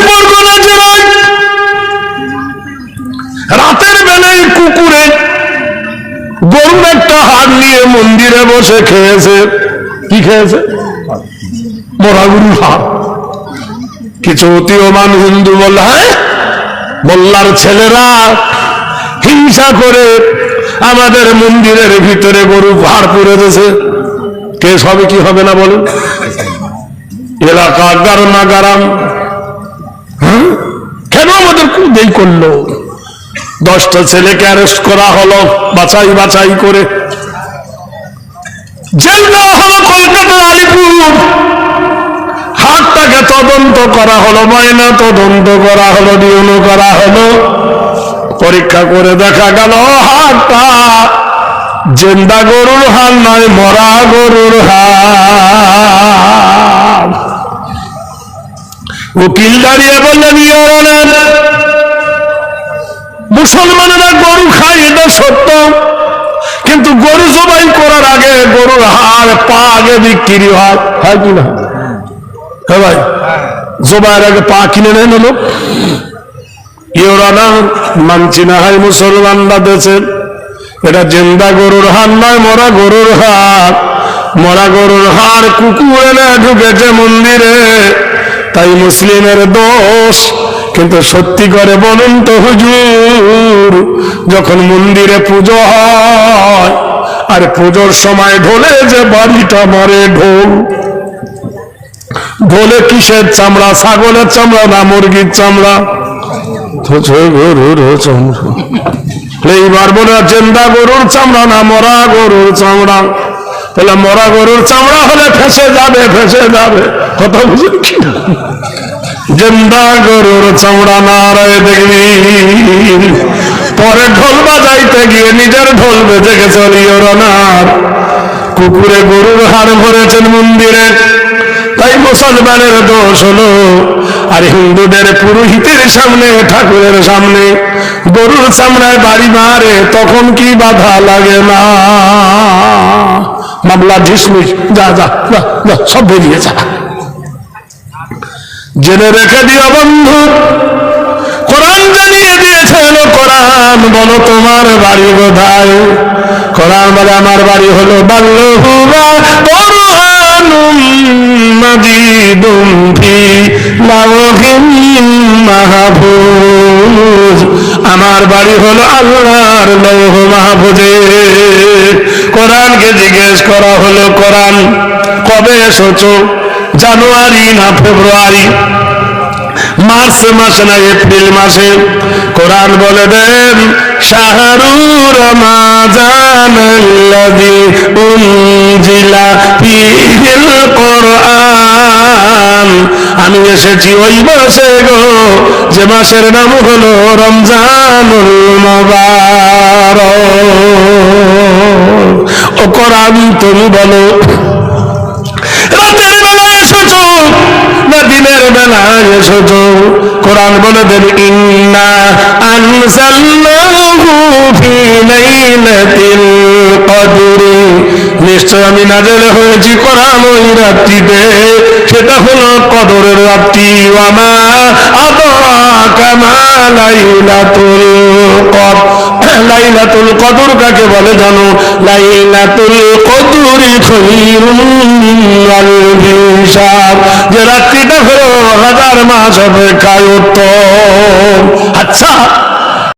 পরগনা জেলায় রাতের বেলায় কুকুরে গরুর একটা হাড় নিয়ে মন্দিরে বসে খেয়েছে। কি খেয়েছে? মরা গরুর হাড়। কিছু অতিমান হিন্দু বলল, হ্যাঁ মোল্লার ছেলেরা হিংসা করে আমাদের মন্দিরের ভিতরে গরু হাড় পুড়ে দিয়েছে। কে সবে কি হবে না বলুন? এলাকা গারমা গারাম। হ্যাঁ কেন আমাদের কুদেই করলো? 10টা ছেলেকে অ্যারেস্ট করা হলো বাছাই বাছাই করে। জেল দেওয়া হলো কলকাতার আলিপুর। হাতটাকে তদন্ত করা হলো, ময়না তদন্ত করা হলো, ডিএনএ করা হলো। পরীক্ষা করে দেখা গেল হাতটা জিন্দা গরুর হাড় নয়, মরা গরুর হাড়। উকিল দাঁড়িয়ে বললেন, ইওর অনার, মুসলমানেরা গরু খায় এটা সত্য, কিন্তু গরু জবাই করার আগে গরুর হাড় পা আগে বিক্রি হয়, হয় কি না? হ্যাঁ ভাই, জবাইয়ের আগে পা কিনে নেন হলো। ইওর অনার, মানছি না হয় মুসলমানরা দেশের, এটা জিন্দা গরুর হাড় নয়, মরা গরুর হাড়। মরা গরুর হাড় কুকুর এনে ঢুকেছে মন্দিরে, তাই মুসলিমের দোষ। কিন্তু সত্যি করে বলুন তো হুজুর, যখন মন্দিরে পুজো হয় আর পুজোর সময় ঢোলে যে বাড়িটা মারে ঢোল, ঢোলে কিসের চামড়া? ছাগলের চামড়া না মুরগির চামড়া? গরুর চামড়া। এইবার বলে জিন্দা গরুর চামড়া না মরা গরুর চামড়া? তাহলে মরা গরুর চামড়া হলে ফেসে যাবে, ফেসে যাবে। কথা বুঝুন কি? জিন্দা গরুর চামড়া না রায় দেখবি। পরে ঢোল বাজাইতে গিয়ে নিজের ঢোল বেজে গেছে। ইওর অনার, কুকুরে গরুর হাড় ভরেছেন মন্দিরে, তাই মুসলমানের দোষ হলো। আর হিন্দুদের পুরোহিতের সামনে, ঠাকুরের সামনে গরুর চামড়ায় বাড়ি মারে, তখন কি বাধা লাগে না? মামলা ঝিসমিস, যা যা যা সব বেরিয়ে যা। জেনে রেখে দিও বন্ধু, কোরআন জানিয়ে দিয়েছেন। কোরআন বলো তোমার বাড়ি কোথায়? কোরআন বলে আমার বাড়ি হলো বাল্লহুবা কোরআনুম মাজিদুম ফি লাওহিম মাহফুজ। আমার বাড়ি হলো আল্লাহর লৌহ মাহফুজে। কোরআনকে জিজ্ঞেস করা হলো, কোরআন কবে এসেছো? জানুয়ারি না ফেব্রুয়ারি? মার্চ মাসে না এপ্রিল মাসে? কোরআন বলে দেন, শাহরু রমাজানাল্লাযী উনজিলা ফীহিল কোরআন। আমি এসেছি ওই মাসে গো, যে মাসের নাম হলো রমজানুল মুবারক। ও কোরআন তুমি বলো, রাতের বেলায় এসেছো না দিনের বেলায় এসেছো? কোরআন বলে দেন, ইন্না আনজালনাহু ফি লাইলাতিল কদরি। নিশ্চয় আমি নাযিল হয়েছি কোরআন ওই রাত্রিতে, সেটা হলো কদরের রাত্রি। ওয়া মা আদরাকা মা লাইলাতুল কদর। লাইলাতুল কদর কাকে বলে জানো? লাইলাতুল কদরি খায়রুম মিন আলফি শাহর। যে রাত্রিটা হলো 1000 মাস অপেক্ষায় উত্তম। আচ্ছা,